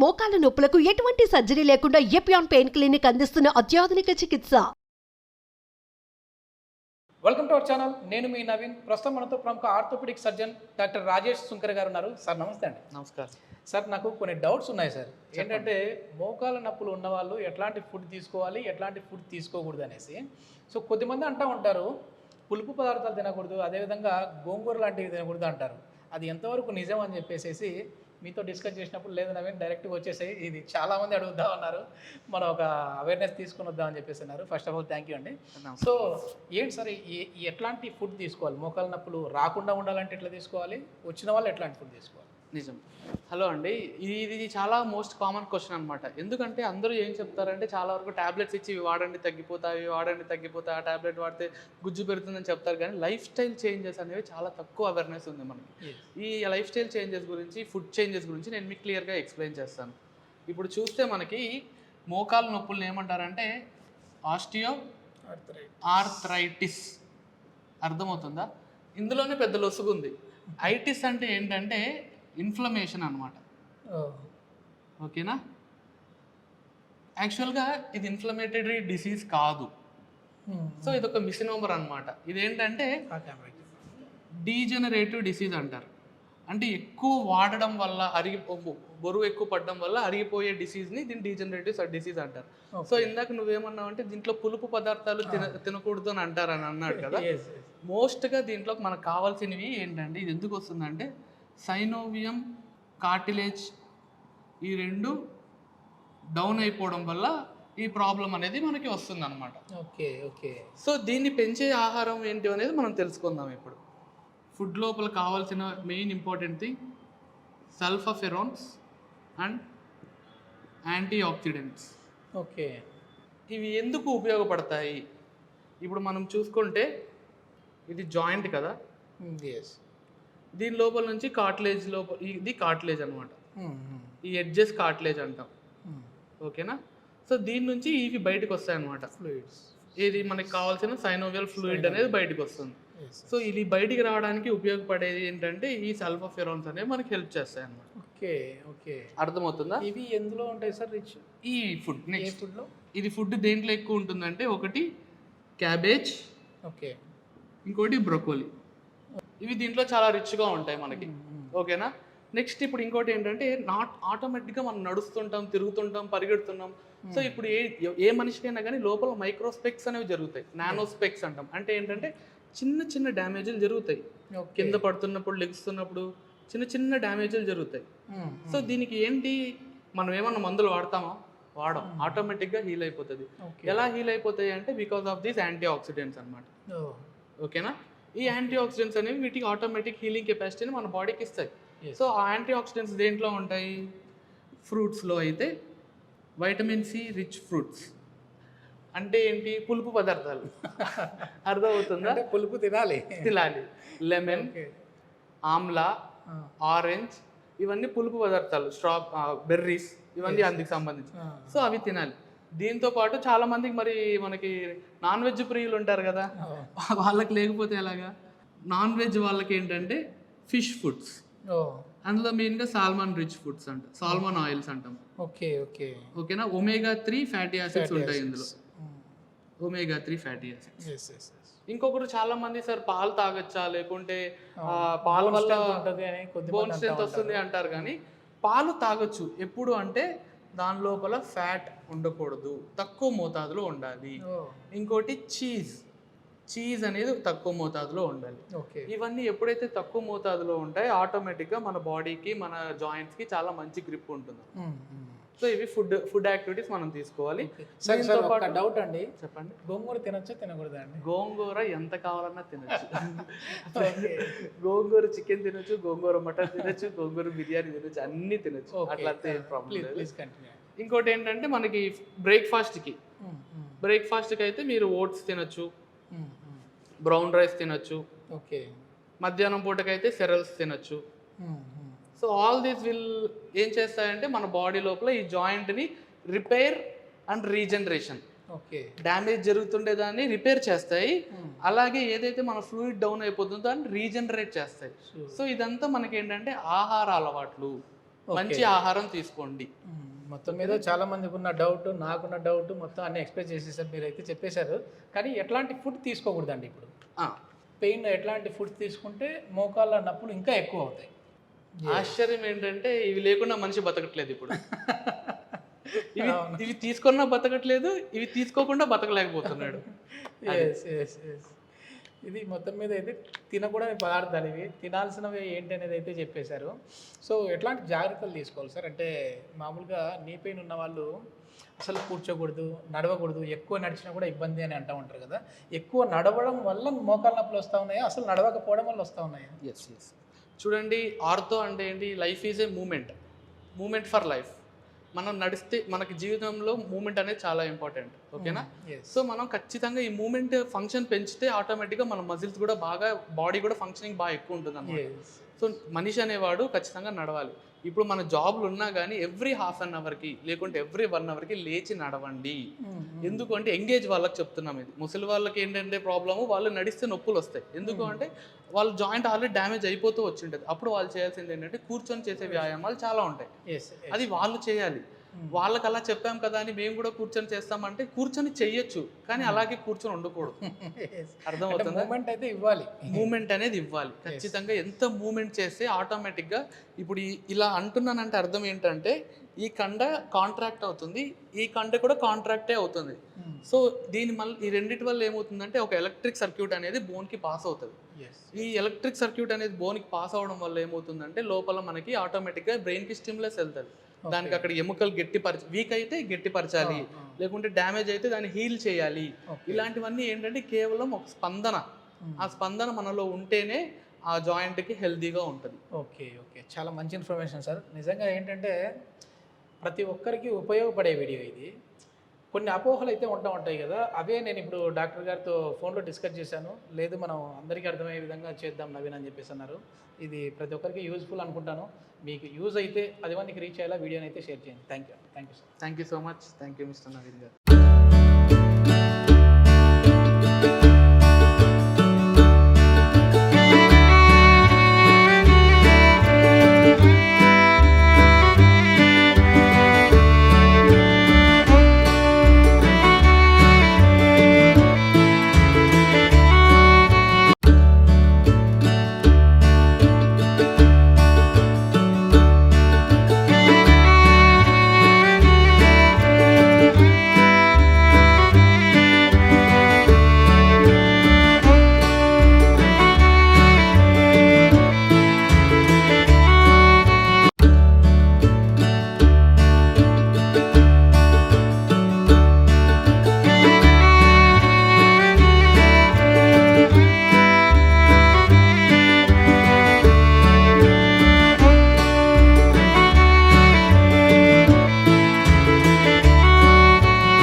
మోకాల నొప్పులకు ఎటువంటి సర్జరీ లేకుండా ఎపియాన్ పెయిన్ క్లినిక్ అందిస్తున్న అత్యాధునిక చికిత్స. Welcome to our channel. నేను మీ నవీన్. ప్రస్తుతం మనతో ప్రముఖ orthopedic surgeon doctor Rajesh Sunkar గారు ఉన్నారు. సార్ నమస్తే అండి. నమస్కారం సార్, నాకు కొన్ని డౌట్స్ ఉన్నాయి సార్. ఏంటంటే మోకాల నొప్పులు ఉన్న వాళ్ళు ఎట్లాంటి ఫుడ్ తీసుకోవాలి, ఎట్లాంటి ఫుడ్ తీసుకోకూడదు అనేసి. సో కొద్దిమంది అంటూ ఉంటారు పులుపు పదార్థాలు తినకూడదు, అదేవిధంగా గోంగూర లాంటివి తినకూడదు అంటారు. అది ఎంతవరకు నిజం అని చెప్పేసి మీతో డిస్కస్ చేసినప్పుడు లేదు నవీన్ డైరెక్ట్గా వచ్చేసాయి, ఇది చాలామంది అడుగుద్దాం అన్నారు, మనం ఒక అవేర్నెస్ తీసుకుని వద్దాం అని చెప్పేసి అన్నారు. First of all thank you అండి. సో ఏంటి సార్, ఎట్లాంటి ఫుడ్ తీసుకోవాలి? మోకాల నొప్పులు రాకుండా ఉండాలంటే ఎట్లా తీసుకోవాలి, వచ్చిన వాళ్ళు ఎట్లాంటి ఫుడ్ తీసుకోవాలి? నిజం. హలో అండి, ఇది చాలా మోస్ట్ కామన్ క్వశ్చన్ అనమాట. ఎందుకంటే అందరూ ఏం చెప్తారంటే చాలా వరకు ట్యాబ్లెట్స్ ఇచ్చి ఇవి వాడండి తగ్గిపోతాయి, ఆ ట్యాబ్లెట్ వాడితే గుజ్జు పెడుతుందని చెప్తారు. కానీ లైఫ్ స్టైల్ చేంజెస్ అనేవి చాలా తక్కువ అవేర్నెస్ ఉంది మనకి. ఈ లైఫ్ స్టైల్ చేంజెస్ గురించి, ఫుడ్ చేంజెస్ గురించి నేను మీకు క్లియర్గా ఎక్స్ప్లెయిన్ చేస్తాను. ఇప్పుడు చూస్తే మనకి మోకాలు నొప్పులు ఏమంటారంటే ఆస్టియో ఆర్థరైటిస్. అర్థమవుతుందా? ఇందులోనే పెద్ద లొసుగుంది. ఐటిస్ అంటే ఏంటంటే ఇన్ఫ్లమేషన్ అనమాట. ఓకేనా? యాక్చువల్గా ఇది ఇన్ఫ్లమేటరీ డిసీజ్ కాదు. సో ఇది ఒక మిస్నోమర్ అనమాట. ఇదేంటంటే డీజనరేటివ్ డిసీజ్ అంటారు. అంటే ఎక్కువ వాడడం వల్ల బరువు ఎక్కువ పడడం వల్ల అరిగిపోయే డిసీజ్ని దీన్ని డీజనరేటివ్ డిసీజ్ అంటారు. సో ఇందాక నువ్వేమన్నావు అంటే దీంట్లో పులుపు పదార్థాలు తినకూడదు అని అంటారని అన్నాడు కదా. మోస్ట్గా దీంట్లో మనకు కావాల్సినవి ఏంటంటే, ఇది ఎందుకు వస్తుందంటే సైనోవియం కార్టిలేజ్ ఈ రెండు డౌన్ అయిపోవడం వల్ల ఈ ప్రాబ్లం అనేది మనకి వస్తుంది అనమాట. Okay okay. సో దీన్ని పెంచే ఆహారం ఏంటి అనేది మనం తెలుసుకుందాం ఇప్పుడు. ఫుడ్ లోపల కావాల్సిన main important thing sulforaphanes and antioxidants. Okay. ఇవి ఎందుకు ఉపయోగపడతాయి? ఇప్పుడు మనం చూసుకుంటే ఇది జాయింట్ కదా. ఎస్. దీని లోపల నుంచి కార్టిలేజ్ లోపల, ఇది కార్టిలేజ్ అనమాట. ఈ ఎడ్జెస్ కార్టిలేజ్ అంటాం. ఓకేనా? సో దీని నుంచి ఇవి బయటకు వస్తాయి అనమాట, ఫ్లూయిడ్స్. ఇది మనకి కావాల్సిన సైనోవియల్ ఫ్లూయిడ్ అనేది బయటకు వస్తుంది. సో ఇది బయటికి రావడానికి ఉపయోగపడేది ఏంటంటే ఈ సల్ఫోఫెరాన్స్ అనేవి మనకి హెల్ప్ చేస్తాయి అన్నమాట. Okay okay. అర్థమవుతుందా? ఇవి ఎందులో ఉంటాయి సార్ రిచ్? ఈ ఫుడ్. నెక్స్ట్ ఫుడ్లో ఇది ఫుడ్ దేంట్లో ఎక్కువ ఉంటుందంటే ఒకటి క్యాబేజ్, ఓకే, ఇంకోటి బ్రొకోలీ. ఇవి దీంట్లో చాలా రిచ్గా ఉంటాయి మనకి. ఓకేనా? నెక్స్ట్ ఇప్పుడు ఇంకోటి ఏంటంటే ఆటోమేటిక్గా మనం నడుస్తుంటాం, తిరుగుతుంటాం, పరిగెడుతున్నాం. సో ఇప్పుడు ఏ మనిషికైనా కానీ లోపల మైక్రోస్పెక్స్ అనేవి జరుగుతాయి, నానోస్పెక్స్ అంటాం. అంటే ఏంటంటే చిన్న చిన్న డ్యామేజ్లు జరుగుతాయి. కింద పడుతున్నప్పుడు, లెగుస్తున్నప్పుడు చిన్న చిన్న డ్యామేజ్లు జరుగుతాయి. సో దీనికి ఏంటి, మనం ఏమన్నా మందులు వాడతామా? వాడం. ఆటోమేటిక్గా హీల్ అయిపోతుంది. ఎలా హీల్ అయిపోతాయి అంటే because of these antioxidants అనమాట. ఓకేనా? ఈ యాంటీ ఆక్సిడెంట్స్ అనేవి వీటికి ఆటోమేటిక్ హీలింగ్ కెపాసిటీని మన బాడీకి ఇస్తాయి. సో ఆ యాంటీ ఆక్సిడెంట్స్ దేంట్లో ఉంటాయి? ఫ్రూట్స్లో అయితే వైటమిన్ సి రిచ్ ఫ్రూట్స్. అంటే ఏంటి? పులుపు పదార్థాలు. అర్థమవుతుందా? పులుపు తినాలి. లెమన్, ఆమ్లా, ఆరెంజ్ ఇవన్నీ పులుపు పదార్థాలు. బెర్రీస్ ఇవన్నీ అందుకు సంబంధించి. సో అవి తినాలి. దీంతో పాటు చాలా మందికి మరి మనకి నాన్ వెజ్ ప్రియులు ఉంటారు కదా, వాళ్ళకి లేకపోతే ఎలాగా? నాన్ వెజ్ వాళ్ళకి ఏంటంటే ఫిష్ ఫుడ్స్. అందులో మెయిన్గా సాల్మన్ రిచ్ ఫుడ్స్ అంట, సాల్మన్ ఆయిల్స్ అంటాం. Okay okay. ఓకేనా? omega-3 ఫ్యాటీ యాసిడ్స్ ఉంటాయి ఇందులో. omega-3 fatty acids. ఇంకొకరు చాలా మంది సార్ పాలు తాగొచ్చా, లేకుంటే పాల వల్ల బోన్ స్ట్రెంత్ వస్తుంది అంటారు. కానీ పాలు తాగొచ్చు. ఎప్పుడు అంటే దాని లోపల ఫ్యాట్ ఉండకూడదు, తక్కువ మోతాదులో ఉండాలి. ఇంకోటి చీజ్ అనేది తక్కువ మోతాదులో ఉండాలి. ఇవన్నీ ఎప్పుడైతే తక్కువ మోతాదులో ఉంటాయో ఆటోమేటిక్గా మన బాడీకి, మన జాయింట్స్కి చాలా మంచి గ్రిప్ ఉంటుంది. సో ఇవి ఫుడ్ యాక్టివిటీస్ మనం తీసుకోవాలి. డౌట్ అండి, చెప్పండి. గోంగూర తినొచ్చా తినకూడదా అండి? గోంగూర ఎంత కావాలన్నా తినచ్చు. గోంగూర చికెన్ తినొచ్చు, గోంగూర మటన్ తినొచ్చు, గోంగూర బిర్యానీ తినొచ్చు, అన్ని తినొచ్చు. అట్లా ఇంకోటి ఏంటంటే మనకి బ్రేక్ఫాస్ట్కి అయితే మీరు ఓట్స్ తినొచ్చు, బ్రౌన్ రైస్ తినొచ్చు. ఓకే. మధ్యాహ్నం పూటకైతే సెరల్స్ తినొచ్చు. సో ఆల్ దీస్ విల్ ఏం చేస్తాయంటే మన బాడీ లోపల ఈ జాయింట్ని రిపేర్ అండ్ రీజనరేషన్, డ్యామేజ్ జరుగుతుండే దాన్ని రిపేర్ చేస్తాయి. అలాగే ఏదైతే మన ఫ్లూయిడ్ డౌన్ అయిపోతుందో దాన్ని రీజనరేట్ చేస్తాయి. సో ఇదంతా మనకి ఏంటంటే ఆహార అలవాట్లు. మంచి ఆహారం తీసుకోండి. మొత్తం మీద చాలా మందికి ఉన్న డౌట్, నాకున్న డౌట్ మొత్తం అన్ని ఎక్స్ప్రెస్ చేసేసారు, మీరు అయితే చెప్పేశారు. కానీ ఎట్లాంటి ఫుడ్ తీసుకోకూడదండి ఇప్పుడు పెయిన్? ఎట్లాంటి ఫుడ్ తీసుకుంటే మోకాళ్ళ నొప్పులు ఇంకా ఎక్కువ అవుతాయి? ఆశ్చర్యం ఏంటంటే ఇవి లేకుండా మనిషి బతకట్లేదు ఇప్పుడు. ఇవి తీసుకున్నా బతకట్లేదు, ఇవి తీసుకోకుండా బతకలేకపోతున్నాడు. ఇది మొత్తం మీద అయితే తినకూడని పదార్థాలు ఇవి, తినాల్సినవి ఏంటి అనేది అయితే చెప్పేశారు. సో ఎట్లాంటి జాగ్రత్తలు తీసుకోవాలి సార్? అంటే మామూలుగా నీ పెయిన్ ఉన్న వాళ్ళు అసలు కూర్చోకూడదు, నడవకూడదు, ఎక్కువ నడిచినా కూడా ఇబ్బంది అని అంటూ ఉంటారు కదా. ఎక్కువ నడవడం వల్ల మోకాళ్ళ నొప్పులు వస్తూ ఉన్నాయా, అసలు నడవకపోవడం వల్ల వస్తూ ఉన్నాయా? ఎస్ చూడండి, ఆర్థో అంటే ఏంటి? Life is a moment for life. మనం నడిస్తే మనకి జీవితంలో మూమెంట్ అనేది చాలా ఇంపార్టెంట్, ఓకేనా? సో మనం ఖచ్చితంగా ఈ మూమెంట్ ఫంక్షన్ పెంచితే ఆటోమేటిక్గా మన మజిల్స్ కూడా బాగా, బాడీ కూడా ఫంక్షనింగ్ బాగా ఎక్కువ ఉంటుంది అన్నమాట. సో మనిషి అనేవాడు ఖచ్చితంగా నడవాలి. ఇప్పుడు మన జాబ్లు ఉన్నా కానీ ఎవ్రీ హాఫ్ అన్ అవర్కి లేకుంటే ఎవ్రీ 1 అవర్కి లేచి నడవండి. ఎందుకు అంటే ఎంగేజ్ వాళ్ళకి చెప్తున్నాం ఇది. ముసలి వాళ్ళకి ఏంటంటే ప్రాబ్లము, వాళ్ళు నడిస్తే నొప్పులు వస్తాయి. ఎందుకు అంటే వాళ్ళ జాయింట్ ఆల్రెడీ డ్యామేజ్ అయిపోతూ వచ్చింటుంది. అప్పుడు వాళ్ళు చేయాల్సింది ఏంటంటే కూర్చొని చేసే వ్యాయామాలు చాలా ఉంటాయి, అది వాళ్ళు చేయాలి. వాళ్ళకి అలా చెప్పాం కదా అని మేము కూడా కూర్చొని చేస్తామంటే కూర్చొని చెయ్యొచ్చు, కానీ అలాగే కూర్చొని ఉండకూడదు. అర్థమవుతుంది? మూమెంట్ అనేది ఇవ్వాలి ఖచ్చితంగా. ఎంత మూమెంట్ చేస్తే ఆటోమేటిక్గా ఇప్పుడు ఇలా అంటున్నానంటే అర్థం ఏంటంటే ఈ కండ కాంట్రాక్ట్ అవుతుంది, ఈ కండ కూడా కాంట్రాక్టే అవుతుంది. సో ఈ రెండింటి వల్ల ఏమవుతుందంటే ఒక ఎలక్ట్రిక్ సర్క్యూట్ అనేది బోన్కి పాస్ అవుతుంది. ఈ ఎలక్ట్రిక్ సర్క్యూట్ అనేది బోన్కి పాస్ అవడం వల్ల ఏమవుతుందంటే లోపల మనకి ఆటోమేటిక్గా బ్రెయిన్కి స్టిమ్యులస్ వెళ్తుంది. దానికి అక్కడ ఎముకలు వీక్ అయితే గట్టిపరచాలి, లేకుంటే డ్యామేజ్ అయితే దాన్ని హీల్ చేయాలి. ఇలాంటివన్నీ ఏంటంటే కేవలం ఒక స్పందన, ఆ స్పందన మనలో ఉంటేనే ఆ జాయింట్కి హెల్తీగా ఉంటుంది. ఓకే, చాలా మంచి ఇన్ఫర్మేషన్ సార్. నిజంగా ఏంటంటే ప్రతి ఒక్కరికి ఉపయోగపడే వీడియో ఇది. కొన్ని అపోహలు అయితే ఉంటాయి కదా, అవే నేను ఇప్పుడు డాక్టర్ గారితో ఫోన్లో డిస్కస్ చేశాను. లేదు మనం అందరికీ అర్థమయ్యే విధంగా చేద్దాం నవీన్ అని చెప్పేసి అన్నారు. ఇది ప్రతి ఒక్కరికి యూజ్ఫుల్ అనుకుంటాను. మీకు యూజ్ అయితే 10 మందికి రీచ్ అయ్యేలా వీడియోని అయితే షేర్ చేయండి. Thank you sir. Thank you so much. Thank you mister Naveen గారు.